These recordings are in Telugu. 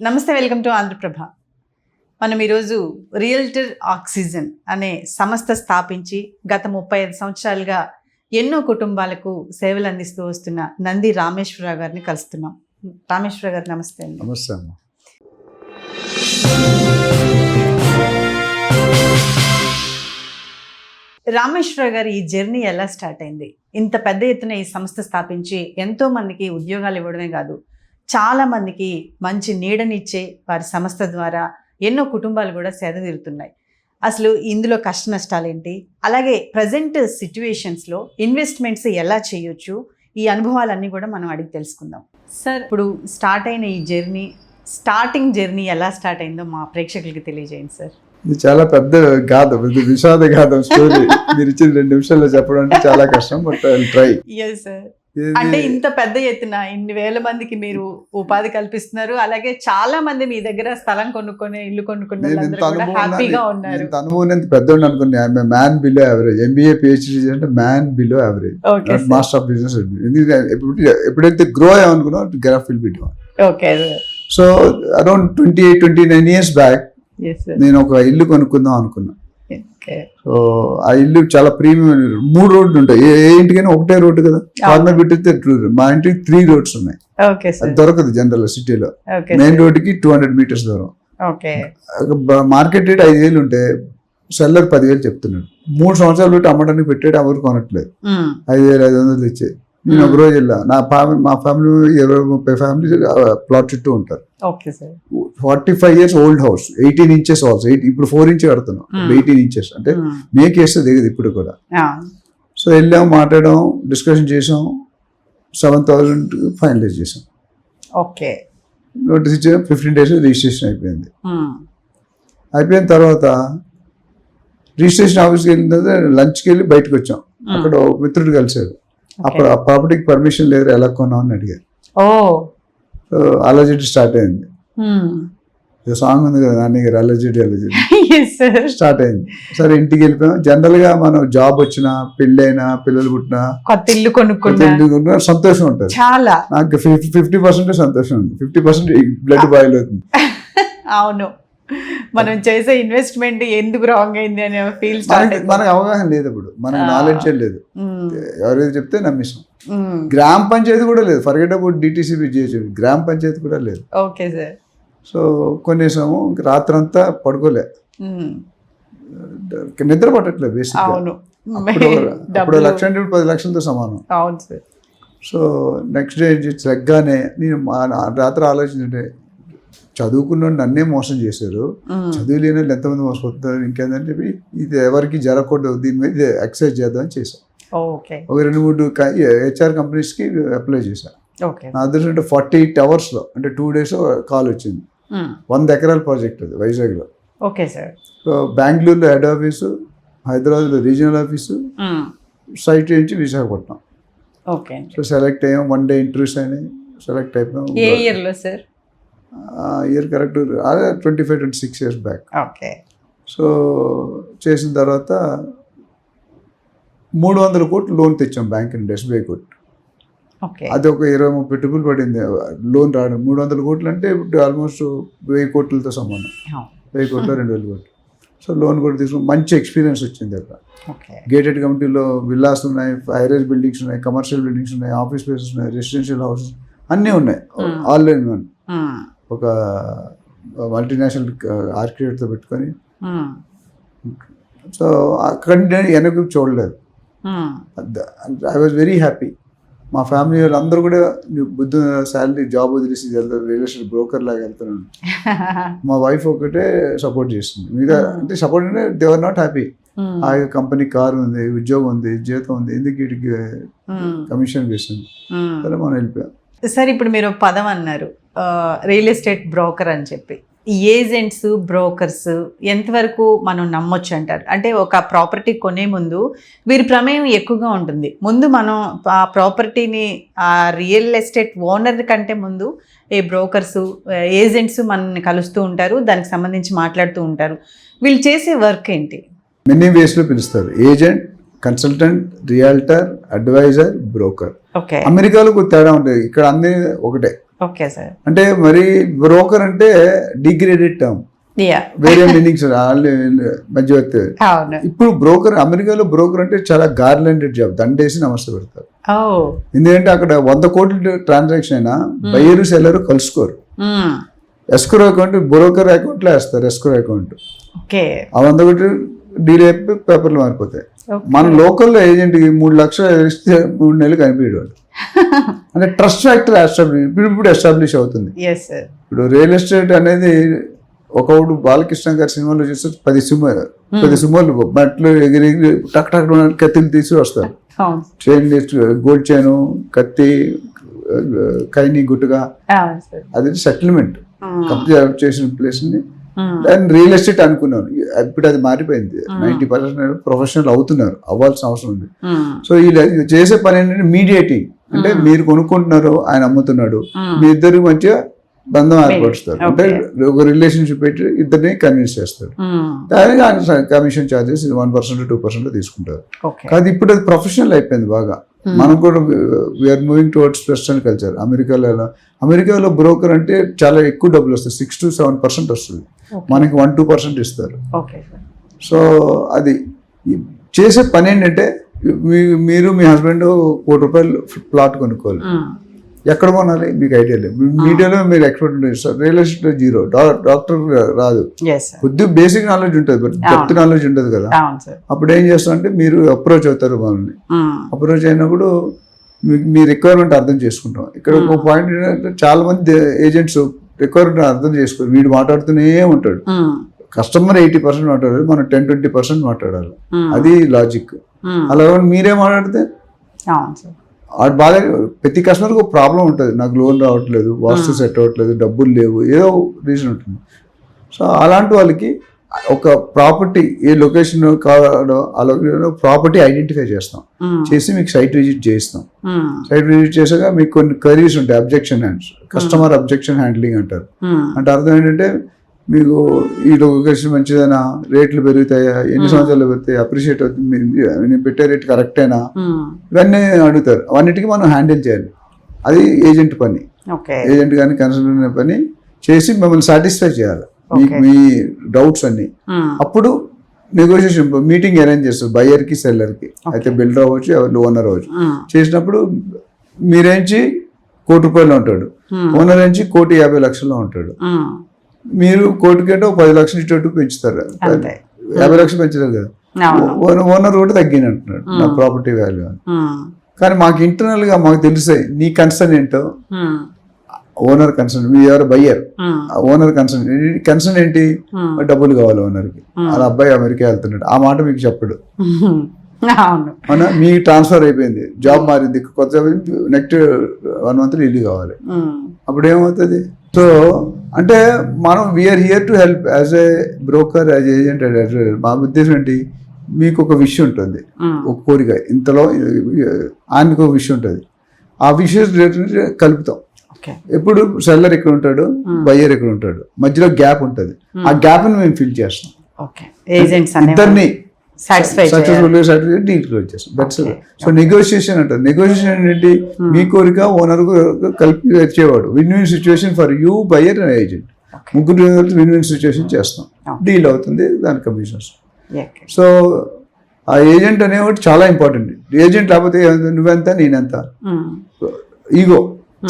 నమస్తే, వెల్కమ్ టు ఆంధ్రప్రభ. మనం ఈరోజు రియల్టర్ ఆక్సిజన్ అనే సంస్థ స్థాపించి గత 35 సంవత్సరాలుగా ఎన్నో కుటుంబాలకు సేవలు అందిస్తూ వస్తున్న నంది రామేశ్వరరావు గారిని కలుస్తున్నాం. రామేశ్వరరావు గారు నమస్తే అండి. నమస్తే అమ్మ. రామేశ్వరరావు గారు ఈ జర్నీ ఎలా స్టార్ట్ అయింది? ఇంత పెద్ద ఎత్తున ఈ సంస్థ స్థాపించి ఎంతో మందికి ఉద్యోగాలు ఇవ్వడమే కాదు, చాలా మందికి మంచి నీడనిచ్చే వారి సంస్థ ద్వారా ఎన్నో కుటుంబాలు కూడా సేద తీరుతున్నాయి. అసలు ఇందులో కష్ట నష్టాలు ఏంటి, అలాగే ప్రజెంట్ సిచ్యువేషన్స్లో ఇన్వెస్ట్మెంట్స్ ఎలా చేయొచ్చు, ఈ అనుభవాలన్నీ కూడా మనం అడిగి తెలుసుకుందాం. సార్, ఇప్పుడు స్టార్ట్ అయిన ఈ జర్నీ, స్టార్టింగ్ జర్నీ ఎలా స్టార్ట్ అయిందో మా ప్రేక్షకులకి తెలియజేయండి సార్. ఇది చాలా పెద్ద గాథం, ఇది విషాద గాథం స్టోరీ. మీరు ఇచ్చిన 2 నిమిషాల్లో చెప్పడం అంటే చాలా కష్టం, but I will try. Yes sir. అంటే ఇంత పెద్ద ఎత్తున ఇన్ని వేల మందికి మీరు ఉపాధి కల్పిస్తున్నారు, అలాగే చాలా మంది మీ దగ్గర స్థలం కొనుక్కొని ఇల్లు కొనుక్కున్న హ్యాపీగా ఉన్నారు. అనుభవం ఎంత పెద్ద అనుకున్నా, man below average. MBA PhD అంటే man below average, master of business. ఎప్పుడైతే గ్రో అయ్యామనుకున్నా graph will be down. Okay. So around 28-29 years back నేను ఒక ఇల్లు కొనుక్కుందాం అనుకున్నా. సో ఆ ఇల్లు చాలా ప్రీమియం. 3 రోడ్లు ఉంటాయి, ఏ ఇంటికైనా ఒకటే రోడ్డు కదా, కార్నర్ పెట్టితే. మా ఇంటికి 3 roads ఉన్నాయి. అది దొరకదు జనరల్ సిటీలో. మెయిన్ రోడ్డుకి 200 meters దూరం. మార్కెట్ రేట్ 5,000 ఉంటే సెల్లర్ 10,000 చెప్తున్నాడు. 3 సంవత్సరాలు పెట్టి అమ్మడానికి పెట్టాడు, ఎవరు కొనట్లేదు. 5,500 ఇచ్చే. నేను ఒక రోజు వెళ్ళా, మా ఫ్యామిలీ 20-30 ఫ్యామిలీ ప్లాట్ చుట్టూ ఉంటారు. 45 years old house, 18 inches house. ఇప్పుడు 4 inch కడుతున్నాం, 18 inches అంటే మేకేస్తే దిగదు ఇప్పుడు కూడా. సో వెళ్ళాం, మాట్లాడాం, డిస్కషన్ చేసాం, 7,000 ఫైనలైజ్ చేసాం. ఓకే. నోటీస్ ఇచ్చాం, 15 days రిజిస్ట్రేషన్ అయిపోయింది. అయిపోయిన తర్వాత రిజిస్ట్రేషన్ ఆఫీస్కి వెళ్ళిన తర్వాత లంచ్కి వెళ్ళి బయటకు వచ్చాం. అక్కడ ఒక మిత్రుడు కలిసాడు. అప్పుడు ఆ ప్రాపర్టీకి పర్మిషన్ లేదు, ఎలా కొన్నాం అని అడిగారు. సో అలర్జీ స్టార్ట్ అయింది. సాంగ్ ఉంది కదా నాని గారు, అలర్జీ స్టార్ట్ అయింది. సరే ఇంటికి వెళ్ళిపోయాం. జనరల్ గా మనం జాబ్ వచ్చినా, పెళ్ళైనా, పిల్లలు పుట్టినా, కొత్త ఇల్లు కొనుక్కున్నా సంతోషం ఉంటుంది. చాలా. నాకు 50% సంతోషం ఉంది, 50% బ్లడ్ బాయిల్ అవుతుంది. అవును, మనం చేసే ఇన్వెస్ట్మెంట్ ఎందుకు రాంగ్ అయింది అనే ఫీల్. మనకు అవగాహన లేదు, ఇప్పుడు మనకు నాలెడ్జ్ లేదు. ఎవరైతే చెప్తే నమ్మేసాం. గ్రామ పంచాయతీ కూడా లేదు, ఫర్గెట్ అబౌట్ DTCB చేయొచ్చు, గ్రామ పంచాయతీ కూడా లేదు. Okay sir. సో కొనేసాము, రాత్రంతా పడుకోలే, నిద్ర పట్టట్లేదు బేసిక్. అప్పుడు 1,00,000 10 లక్షలతో సమానం. అవును సార్. సో నెక్స్ట్ డే తగ్గగానే నేను రాత్రి ఆలోచించే, చదువుకున్న నన్నే మోసం చేశారు, చదువు లేని వాళ్ళు ఎంతమంది మోసపోతున్నారు, ఇంకేందని చెప్పి ఇది ఎవరికి జరగకూడదు, దీని మీద ఎక్సర్సైజ్ చేద్దామని చేశాను. ఒక 2-3 HR కంపెనీస్కి అప్లై చేశాను. నా అదృష్టం 48 hours అంటే 2 days కాల్ వచ్చింది. 100 acres ప్రాజెక్ట్ అది వైజాగ్లో. Okay sir. సో బెంగళూరులో హెడ్ ఆఫీసు, హైదరాబాద్లో రీజనల్ ఆఫీసు, సైట్ నుంచి విశాఖపట్నం. ఓకే. సో సెలెక్ట్ అయ్యాం, 1 day ఇంటర్వ్యూస్ అయినాయి, సెలెక్ట్ అయిపోయాం. ఏ ఇయర్లో సార్? ఇయర్ కరెక్ట్ అదే 25-26 years బ్యాక్. ఓకే. సో చేసిన తర్వాత 300 కోట్లు లోన్ తెచ్చాం బ్యాంక్ నుండి, SBI కోట్. అది ఒక 20-30 పెట్టుబడులు పడింది లోన్ రావడం. 300 కోట్లు అంటే ఇప్పుడు ఆల్మోస్ట్ 1000 కోట్లతో సమానం, 1000 కోట్లు 2,000 కోట్లు. సో లోన్ కూడా తీసుకుని మంచి ఎక్స్పీరియన్స్ వచ్చింది అక్కడ. గేటెడ్ కమిటీలో విల్లాస్ ఉన్నాయి, హైరైజ్ బిల్డింగ్స్ ఉన్నాయి, కమర్షియల్ బిల్డింగ్స్ ఉన్నాయి, ఆఫీస్ స్పేసెస్ ఉన్నాయి, రెసిడెన్షియల్ హౌసెస్ అన్నీ ఉన్నాయి, ఆల్ ఇన్ వన్. ఒక మల్టీనేషనల్ ఆర్కిటెక్ట్తో పెట్టుకొని. సో అక్కడ నేను వెనక్కి చూడలేదు. I was very happy. మా ఫ్యామిలీ వాళ్ళందరూ కూడా బుద్ధి శాలరీ జాబ్ వదిలేసి రియల్ ఎస్టేట్ బ్రోకర్ లాగా వెళ్తున్నాను. మా వైఫ్ ఒకటే సపోర్ట్ చేస్తుంది, మిగతా అంటే సపోర్ట్ అంటే దే ఆర్ నాట్ హ్యాపీ. ఆ కంపెనీ కార్ ఉంది, ఉద్యోగం ఉంది, జీతం ఉంది, ఎందుకు వీటికి కమిషన్ వేస్తుంది, సరే మనం వెళ్ళిపోయాం. సార్, ఇప్పుడు మీరు పదం అన్నారు రియల్ ఎస్టేట్ బ్రోకర్ అని చెప్పి. ఏజెంట్స్, బ్రోకర్స్ ఎంతవరకు మనం నమ్మొచ్చు అంటారు? అంటే ఒక ప్రాపర్టీ కొనే ముందు వీరి ప్రమేయం ఎక్కువగా ఉంటుంది. ముందు మనం ఆ ప్రాపర్టీని ఆ రియల్ ఎస్టేట్ ఓనర్ కంటే ముందు ఏ బ్రోకర్స్, ఏజెంట్స్ మనల్ని కలుస్తూ ఉంటారు, దానికి సంబంధించి మాట్లాడుతూ ఉంటారు. వీళ్ళు చేసే వర్క్ ఏంటి? మెనీ వేస్లో పిలుస్తారు. Agent, consultant, realtor, advisor, broker. Okay అమెరికాలో కొద్ది తేడా ఉంటుంది, ఇక్కడ అన్ని ఒకటే. Okay sir. అంటే మరి బ్రోకర్ అంటే డిగ్రేడెడ్ టర్మ్, వేరే మీనింగ్స్ మధ్యవర్తి. అవును. ఇప్పుడు బ్రోకర్, అమెరికాలో బ్రోకర్ అంటే చాలా గార్లెండెడ్ జాబ్, దండేసి నమస్తే పెడతారు. ఎందుకంటే అక్కడ 100 కోట్ల ట్రాన్సాక్షన్ అయినా బయ్యరు సెల్లరు కలుసుకోరు. ఎస్క్రో అకౌంట్ బ్రోకర్ అకౌంట్ లో వేస్తారు, ఎస్క్రో అకౌంట్. ఆ 100 కోట్లు డీల్ అయిపోయి పేపర్లు మారిపోతాయి. మన లోకల్లో ఏజెంట్ 3 లక్షలు ఇస్తే 3 నెలలు కనిపించాడు. అంటే ట్రస్ట్ ఫ్యాక్టర్ ఇప్పుడు ఎస్టాబ్లిష్ అవుతుంది. ఇప్పుడు రియల్ ఎస్టేట్ అనేది ఒకప్పుడు బాలకృష్ణ గారి సినిమాలో చూస్తే 10 సినిమాలు బట్టలు ఎగిరి టక్ టక్ కత్తిలు తీసి వస్తారు. చైన్, గోల్డ్ చైన్, కత్తి, కైని, గుట్టుగా, అది సెటిల్మెంట్ కంప్లీట్ చేసిన ప్లేస్ ని దాన్ని రియల్ ఎస్టేట్ అనుకున్నాను. ఇప్పుడు అది మారిపోయింది. 90% ప్రొఫెషనల్ అవుతున్నారు, అవ్వాల్సిన అవసరం ఉంది. సో ఇలా చేసే పని ఏంటంటే మీడియేటింగ్. అంటే మీరు కొనుక్కుంటున్నారు, ఆయన అమ్ముతున్నాడు, మీ ఇద్దరు మంచిగా బంధం ఏర్పరుస్తారు. అంటే ఒక రిలేషన్షిప్ పెట్టి ఇద్దరిని కన్విన్స్ చేస్తారు. దానికి ఆయన కమిషన్ ఛార్జెస్ 1% 2% తీసుకుంటారు. కాదు ఇప్పుడు అది ప్రొఫెషనల్ అయిపోయింది బాగా. మనం కూడా we are moving towards western culture. అమెరికాలో బ్రోకర్ అంటే చాలా ఎక్కువ డబ్బులు వస్తాయి, 6 to 7% వస్తుంది. మనకి 1-2% ఇస్తారు. సో అది చేసే పని ఏంటంటే మీరు మీ హస్బెండ్ ₹1 కోటి ప్లాట్ కొనుక్కోవాలి. ఎక్కడ కొనాలి మీకు ఐడియా లేదు. మీడియాలో మీరు ఎక్స్పర్ట్ ఉంటుంది, రియల్ ఎస్టేట్ జీరో, డాక్టర్ రాదు, కొద్ది బేసిక్ నాలెడ్జ్ ఉంటుంది, బట్ డెప్త్ నాలెడ్జ్ ఉంటుంది కదా. అప్పుడు ఏం చేస్తాం అంటే మీరు అప్రోచ్ అవుతారు మనల్ని. అప్రోచ్ అయినప్పుడు మీ రిక్వైర్మెంట్ అర్థం చేసుకుంటాం. ఇక్కడ ఒక పాయింట్ ఏంటంటే చాలా మంది ఏజెంట్స్ రిక్వైర్మెంట్ అర్థం చేసుకోరు. వీడు మాట్లాడుతూనే ఉంటాడు. కస్టమర్ 80% మాట్లాడాలి, మనం 10-20% మాట్లాడాలి. అది లాజిక్. అలా మీరే మాట్లాడితే వాడు బాగా, ప్రతి కస్టమర్కి ఒక ప్రాబ్లం ఉంటుంది. నాకు లోన్ రావట్లేదు, వాస్తు సెట్ అవ్వట్లేదు, డబ్బులు లేవు, ఏదో రీజన్ ఉంటుంది. సో అలాంటి వాళ్ళకి ఒక ప్రాపర్టీ ఏ లొకేషన్ కావాలో ఆ లొకేషన్ ప్రాపర్టీ ఐడెంటిఫై చేస్తాం, చేసి మీకు సైట్ విజిట్ చేయిస్తాం. సైట్ విజిట్ చేసాక మీకు కొన్ని క్వరీస్ ఉంటాయి, objection hands, customer objection handling అంటారు. అంటే అర్థం ఏంటంటే మీకు ఈ లొకేషన్ మంచిదైనా, రేట్లు పెరుగుతాయా, ఎన్ని సంవత్సరాలు పెరుగుతాయి, అప్రిషియేట్ అవుతుంది, నేను పెట్టే రేట్ కరెక్టేనా, ఇవన్నీ అడుగుతారు. అవన్నిటికీ మనం హ్యాండిల్ చేయాలి. అది ఏజెంట్ పని. ఏజెంట్ కానీ కన్సల్టెంట్ పని చేసి మిమ్మల్ని సాటిస్ఫై చేయాలి, మీకు మీ డౌట్స్ అన్ని. అప్పుడు నెగోషియేషన్ మీటింగ్ అరేంజ్ చేస్తారు బయ్యర్కి సెల్లర్కి. అయితే బిల్డర్ అవ్వచ్చు, ఎవరు ఓనర్ అవ్వచ్చు. చేసినప్పుడు మీరేంచి ₹1 కోటి ఉంటాడు, ఓనర్ నుంచి ₹1,50,00,000 ఉంటాడు. మీరు కోటికేటో 10 లక్షలు ఇటు పెంచుతారు, 50 లక్షలు పెంచలేదు కదా. ఓనర్ కూడా తగ్గిన అంటున్నాడు నా ప్రాపర్టీ వాల్యూ అని. కానీ మాకు ఇంటర్నల్ గా మాకు తెలుస్తాయి నీ కన్సర్న్ ఏంటో. ఓనర్ కన్సర్న్, మీ ఎవరు బయ్యర్, ఓనర్ కన్సర్న్ ఏంటి, డబ్బులు కావాలి ఓనర్కి, అలా అబ్బాయి అమెరికా వెళ్తున్నాడు, ఆ మాట మీకు చెప్పడు. అవునా, మీకు ట్రాన్స్ఫర్ అయిపోయింది, జాబ్ మారింది, కొత్త నెక్స్ట్ 1 month ఇల్లు కావాలి, అప్పుడు ఏమవుతుంది? సో అంటే మనం we are here to help as a broker, as agent. మా ఉద్దేశం ఏంటి, మీకు ఒక విషయం ఉంటుంది, ఒక కోరిక, ఇంతలో ఆయనకు ఒక విషయం ఉంటుంది, ఆ విషయం కలుపుతాం. ఎప్పుడు సెల్లర్ ఎక్కడ ఉంటాడు, బయ్యర్ ఎక్కడ ఉంటాడు, మధ్యలో గ్యాప్ ఉంటుంది, ఆ గ్యాప్ ని మేము ఫిల్ చేస్తాం. ఇద్దరిని డీల్ క్లోజ్ చేస్తాం. దట్స్ సో నెగోషియేషన్ అంటారు. నెగోషియేషన్ ఏంటి, మీ కోరిక ఓనర్ కలిపి వచ్చేవాడు. Win win situation for you, buyer and agent, ముగ్గురు విన్ విన్ సిచ్యువేషన్ చేస్తాం, డీల్ అవుతుంది, దాని కమిషన్స్. సో ఆ ఏజెంట్ అనేవాడు చాలా ఇంపార్టెంట్. ఏజెంట్ లేకపోతే నువ్వెంత నేనెంత, ఈగో.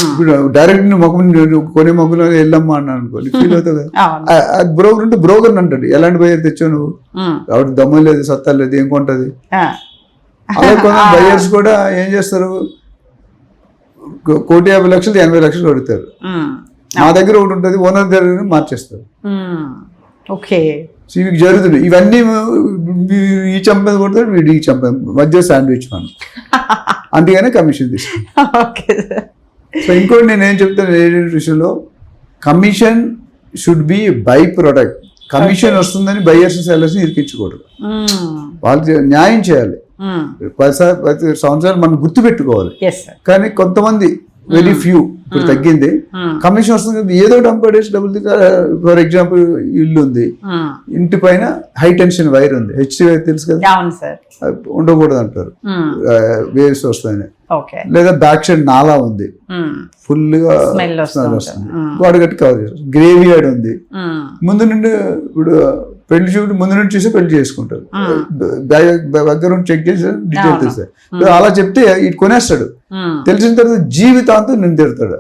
ఇప్పుడు డైరెక్ట్ కొనే మొగ్గులో వెళ్ళమ్మా అన్నాను అనుకో, ఫీల్ అవుతుంది కదా. బ్రోకర్ ఉంటే బ్రోకర్ అంటాడు, ఎలాంటి బయ్యర్ తెచ్చావు నువ్వు, కాబట్టి దమ్ము లేదు, సత్తా లేదు, ఏం కొంటది. అలాగే కొంత బయ్యర్స్ కూడా ఏం చేస్తారు, ₹1,50,00,000 ₹80,00,000 అడుగుతారు. మా దగ్గర ఒకటి ఉంటుంది, ఓనర్ దగ్గర మార్చేస్తారు. ఇవి జరుగుతుంది. ఇవన్నీ ఈ చంపేది కొడతాడు, వీడు ఈ చంపేది, మధ్య శాండ్విచ్ మనం, అందుకనే కమిషన్ తీసుకుంటాం. సో ఇంకోటి నేనేం చెప్తాను ఏజెంట్ విషయంలో, commission should be by product. Commission వస్తుందని బయ్యర్స్ సెల్లర్స్ ఇరికించకూడదు, వాళ్ళకి న్యాయం చేయాలి. 10 సంవత్సరాలు మనం గుర్తు పెట్టుకోవాలి. కానీ కొంతమంది వెరీ ఫ్యూ. ఇప్పుడు తగ్గింది. కమిషన్ వస్తుంది కదా, ఏదో పడేసి డబ్బులు. ఫర్ ఎగ్జాంపుల్ ఇల్లు ఉంది, ఇంటి పైన హై టెన్షన్ వైర్ ఉంది, హెచ్సి వైర్ తెలుసు కదా, అవును సార్, ఉండకూడదు అంటారు, వేవ్స్ వస్తాయని. ఓకే. లేదా బ్యాక్ సైడ్ నాలా ఉంది, ఫుల్ గా స్మెల్ వస్తుంది, గోడ కట్టి కవర్ చేస్తారు. గ్రేవీ యార్డ్ ఉంది, ముందు నుండి ఇప్పుడు పెళ్లి చూపుడు ముందు నుండి చూసి పెళ్లి చేసుకుంటారు, బ్యాక్గ్రౌండ్ చెక్ చేసి డీటెయిల్ తెలుస్తాయి. అలా చెప్తే ఇటు కొనేస్తాడు, తెలిసిన తర్వాత జీవితాంతం నేను తిడతాడు,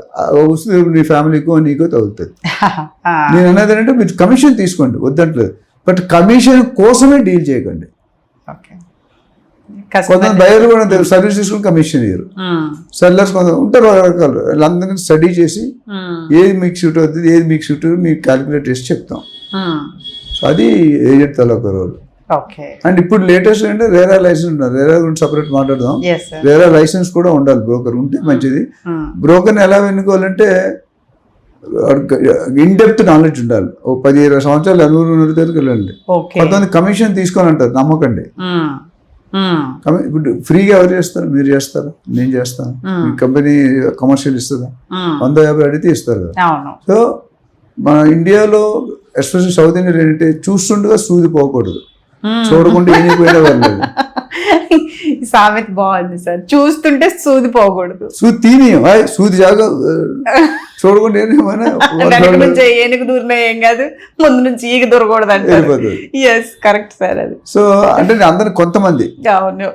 వస్తుంది నీ ఫ్యామిలీకో నీకో తగ్గుతుంది. నేను అన్నది ఏంటంటే మీరు కమిషన్ తీసుకోండి, వద్దంటలేదు, బట్ కమిషన్ కోసమే డీల్ చేయకండి. కొంతమంది బయలు కూడా సర్వీస్ తీసుకుని కమిషన్ ఇయ్యరు, సెల్లర్స్ కొంత ఉంటారు రకరకాలు. వాళ్ళందరినీ స్టడీ చేసి ఏది మీకు షూట్ అవుతుంది, ఏది మీకు షూట్ మీకు క్యాలిక్యులేట్ చేసి చెప్తాం. సో అది ఏజెంట్ తాలూకా రోల్. అండ్ ఇప్పుడు లేటెస్ట్ అంటే రేరా లైసెన్స్ ఉండాలి, రేరా గురించి సపరేట్ మాట్లాడదాం. రేరా లైసెన్స్ కూడా ఉండాలి, బ్రోకర్ ఉంటే మంచిది. బ్రోకర్ని ఎలా ఎన్నుకోవాలంటే ఇన్ డెప్త్ నాలెడ్జ్ ఉండాలి. ఓ 10-20 సంవత్సరాలు అనుభవం దగ్గరికి వెళ్ళండి. కొంతమంది కమిషన్ తీసుకొని అంటారు, నమ్మకండి. ఇప్పుడు ఫ్రీగా ఎవరు చేస్తారు? మీరు చేస్తారు, నేను చేస్తాను. మీ కంపెనీ కమర్షియల్ ఇస్తుందా? 150 అడిగితే ఇస్తారు కదా. సో మన ఇండియాలో ఎస్పెషల్లీ సౌత్ ఇండియా ఏంటంటే చూస్తుండగా సూది పోకూడదు, చూడకుండా ఏమి పోయినా వాళ్ళు. సామెత బాగుంది సార్, చూస్తుంటే సూది పోకూడదు, సూది తీనియం, సూది జాగా చూడకుండా ఏమైనా ఏనుగు దూరినా ఏం కాదు, ముందు నుంచి ఈగ దూరకూడదు అంటే. ఎస్, కరెక్ట్ సార్ అది. సో అంటే అందరు కొంతమంది. అవును.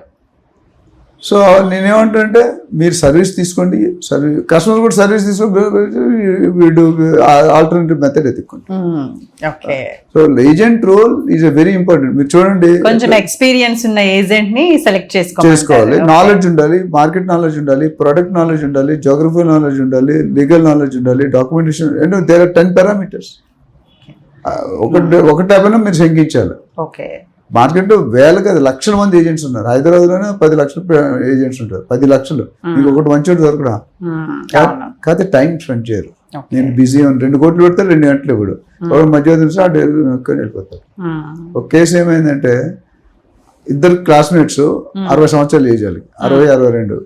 సో నేనేమంటానంటే మీరు సర్వీస్ తీసుకోండి, సర్వీస్ కస్టమర్ కూడా సర్వీస్ తీసుకొని వీడు ఆల్టర్నేటివ్ మెథడ్ ఎత్తుక్కోండి. So agent role is very important. మీరు చూడండి, కొంచెం ఎక్స్పీరియన్స్ ఉన్న ఏజెంట్ ని సెలెక్ట్ చేసుకోవాలి. నాలెడ్జ్ ఉండాలి, మార్కెట్ నాలెడ్జ్ ఉండాలి, ప్రొడక్ట్ నాలెడ్జ్ ఉండాలి, జోగ్రఫికల్ నాలెడ్జ్ ఉండాలి, లీగల్ నాలెడ్జ్ ఉండాలి, డాక్యుమెంటేషన్. There are 10 parameters. ఒక టైప్ అయినా మీరు శంకించాలి. ఓకే. మార్కెట్లో వేల కదా లక్షల మంది ఏజెంట్స్ ఉన్నారు. హైదరాబాద్లోనే 10 లక్షల ఏజెంట్స్ ఉంటారు. 10 లక్షలు మీకు ఒకటి మంచి దొరకడా? కాకపోతే టైం స్పెండ్ చేయరు. నేను బిజీ అని 2 కోట్లు పెడతారు, 2 గంటలు ఇవ్వడు. ఎవరు మధ్య తెలిసి ఆ వెళ్ళిపోతారు. ఒక కేసు ఏమైందంటే, ఇద్దరు క్లాస్మేట్స్ 60 సంవత్సరాలు ఏజ్, 60-62.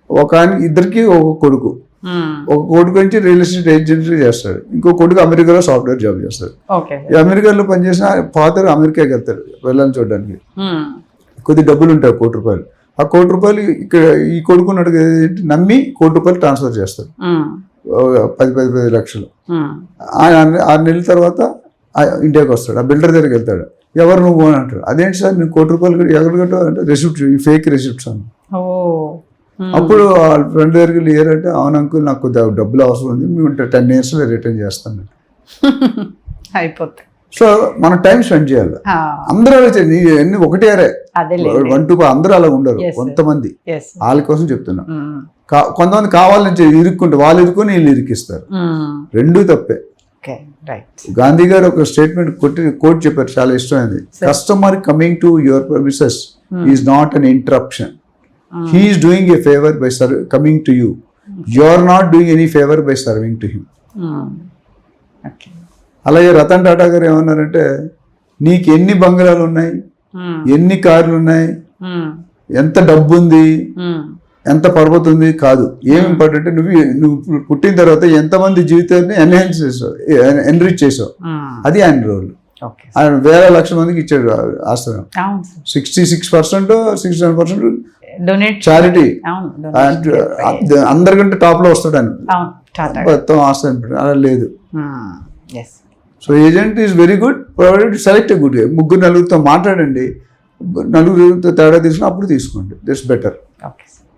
ఒక ఆయన ఇద్దరికి ఒక కొడుకు. ఒక కొడుకు నుంచి రియల్ ఎస్టేట్ ఏజెంట్ చేస్తాడు, ఇంకో కొడుకు అమెరికాలో సాఫ్ట్వేర్ జాబ్ చేస్తాడు. ఈ అమెరికాలో పనిచేసిన ఫాదర్ అమెరికాకి వెళ్తాడు వెళ్ళని చూడడానికి. కొద్ది డబ్బులు ఉంటాయి, ₹1,00,00,000. ఆ ₹1,00,00,000 ఇక్కడ ఈ కొడుకున్నాడు నమ్మి ₹1,00,00,000 ట్రాన్స్ఫర్ చేస్తాడు. 10 లక్షలు. 6 నెలల తర్వాత ఇండియాకి వస్తాడు. ఆ బిల్డర్ దగ్గరికి వెళ్తాడు, ఎవరు నువ్వు అని అంటాడు. అదేంటి సార్ నేను ₹1,00,00,000 ఎక్కడ కట్టావు అంటే, రెసిప్ట్, ఫేక్ రెసిప్ట్స్ అని. అప్పుడు వాళ్ళ ఫ్రెండ్ దగ్గరికి క్లియర్ అంటే, అవును అంకుల్ నాకు డబ్బులు అవసరం ఉంది, మేము 10 years రిటర్న్ చేస్తాను అయిపోతుంది. సో మనం టైం స్పెండ్ చేయాలి. అందరూ అన్ని ఒకటే 1 to 5 అందరూ అలా ఉండరు, కొంతమంది. వాళ్ళ కోసం చెప్తున్నా. కొంతమంది కావాలని ఇరుక్కుంటే వాళ్ళు ఇరుక్కుని వీళ్ళు ఇరికిస్తారు, రెండూ తప్పే. గాంధీ గారు ఒక స్టేట్మెంట్ కోట్ చెప్పారు, చాలా ఇష్టమైంది. Customer coming to your services is not an interruption. He is doing a favor by coming to you. You are not doing any favor by serving to him. అలాగే రతన్ టాటా గారు ఏమన్నారంటే, నీకు ఎన్ని బంగ్లాలు ఉన్నాయి, ఎన్ని కార్లు ఉన్నాయి, ఎంత డబ్బు ఉంది, ఎంత పర్వతం ఉంది కాదు, ఏం ఇంపార్టెంట్ నువ్వు పుట్టిన తర్వాత ఎంతమంది జీవితాన్ని ఎన్రిచ్ చేసావు, అది ఆయన రోల్. ఆయన వేల లక్షల మందికి ఇచ్చాడు ఆశ్రమం. 66%, 67% చారిటీ. అందరికంటే టాప్ లో వస్తాడు ఆయన, మొత్తం ఆశ్రమం. అలా లేదు. So agent is very good, provided select good. 3-4 మాట్లాడండి, 4 తేడా తీసుకుని అప్పుడు తీసుకోండి, దట్స్ బెటర్.